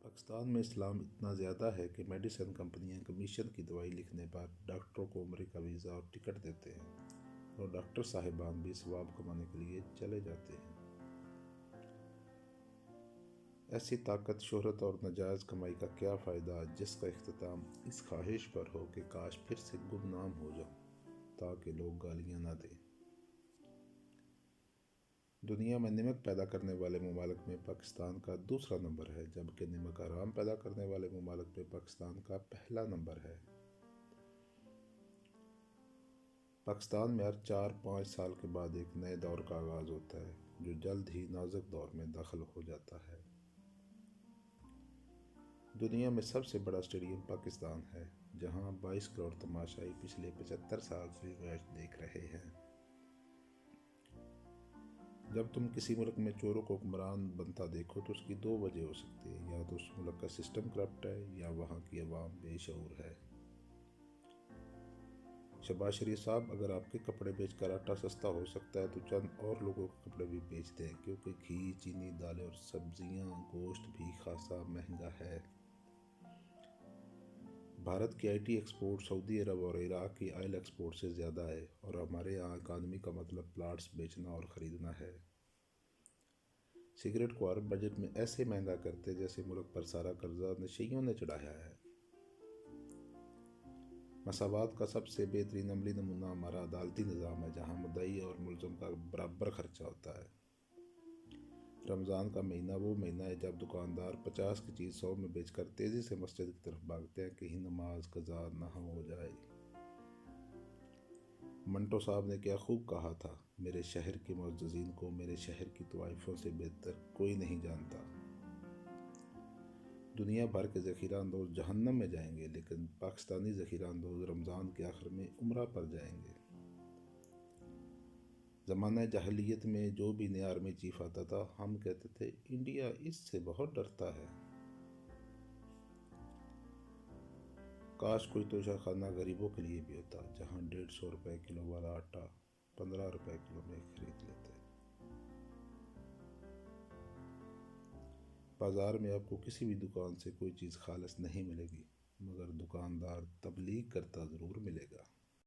پاکستان میں اسلام اتنا زیادہ ہے کہ میڈیسن کمپنیاں کمیشن کی دوائی لکھنے پر ڈاکٹروں کو عمرے کا ویزا اور ٹکٹ دیتے ہیں، اور ڈاکٹر صاحبان بھی ثواب کمانے کے لیے چلے جاتے ہیں۔ ایسی طاقت، شہرت اور ناجائز کمائی کا کیا فائدہ جس کا اختتام اس خواہش پر ہو کہ کاش پھر سے گمنام ہو جاؤں تاکہ لوگ گالیاں نہ دیں۔ دنیا میں نمک پیدا کرنے والے ممالک میں پاکستان کا دوسرا نمبر ہے، جبکہ نمک حرام پیدا کرنے والے ممالک میں پاکستان کا پہلا نمبر ہے۔ پاکستان میں ہر 4-5 سال کے بعد ایک نئے دور کا آغاز ہوتا ہے، جو جلد ہی نازک دور میں داخل ہو جاتا ہے۔ دنیا میں سب سے بڑا اسٹیڈیم پاکستان ہے، جہاں 22 کروڑ تماشائی پچھلے 75 سال سے میچ دیکھ رہے ہیں۔ جب تم کسی ملک میں چوروں کو حکمران بنتا دیکھو تو اس کی دو وجہ ہو سکتی ہے: یا تو اس ملک کا سسٹم کرپٹ ہے یا وہاں کی عوام بے شعور ہے۔ شہباز شریف صاحب اگر آپ کے کپڑے بیچ کر آٹا سستا ہو سکتا ہے تو چند اور لوگوں کے کپڑے بھی بیچ دیں، کیونکہ گھی، چینی، دالیں اور سبزیاں، گوشت بھی خاصا مہنگا ہے۔ بھارت کی آئی ٹی ایکسپورٹ سعودی عرب اور عراق کی آئل ایکسپورٹ سے زیادہ ہے، اور ہمارے یہاں اکانومی کا مطلب پلاٹس بیچنا اور خریدنا ہے۔ سگریٹ کو عرب بجٹ میں ایسے مہنگا کرتے جیسے ملک پر سارا قرضہ نشیوں نے چڑھایا ہے۔ مساوات کا سب سے بہترین عملی نمونہ ہمارا عدالتی نظام ہے، جہاں مدعی اور ملزم کا برابر خرچہ ہوتا ہے۔ رمضان کا مہینہ وہ مہینہ ہے جب دکاندار 50 کی چیز 100 میں بیچ کر تیزی سے مسجد کی طرف بھاگتے ہیں، کہیں نماز قضا نہ ہو جائے۔ منٹو صاحب نے کیا خوب کہا تھا: میرے شہر کے معززین کو میرے شہر کی طوائفوں سے بہتر کوئی نہیں جانتا۔ دنیا بھر کے ذخیرہ اندوز جہنم میں جائیں گے، لیکن پاکستانی ذخیرہ اندوز رمضان کے آخر میں عمرہ پر جائیں گے۔ زمانہ جاہلیت میں جو بھی نیا آرمی چیف آتا تھا، ہم کہتے تھے انڈیا اس سے بہت ڈرتا ہے۔ کاش کوئی توشہ خانہ غریبوں کے لیے بھی ہوتا، جہاں 150 روپے کلو والا آٹا 15 روپے کلو میں خرید لیتے۔ بازار میں آپ کو کسی بھی دکان سے کوئی چیز خالص نہیں ملے گی، مگر دکاندار تبلیغ کرتا ضرور ملے گا۔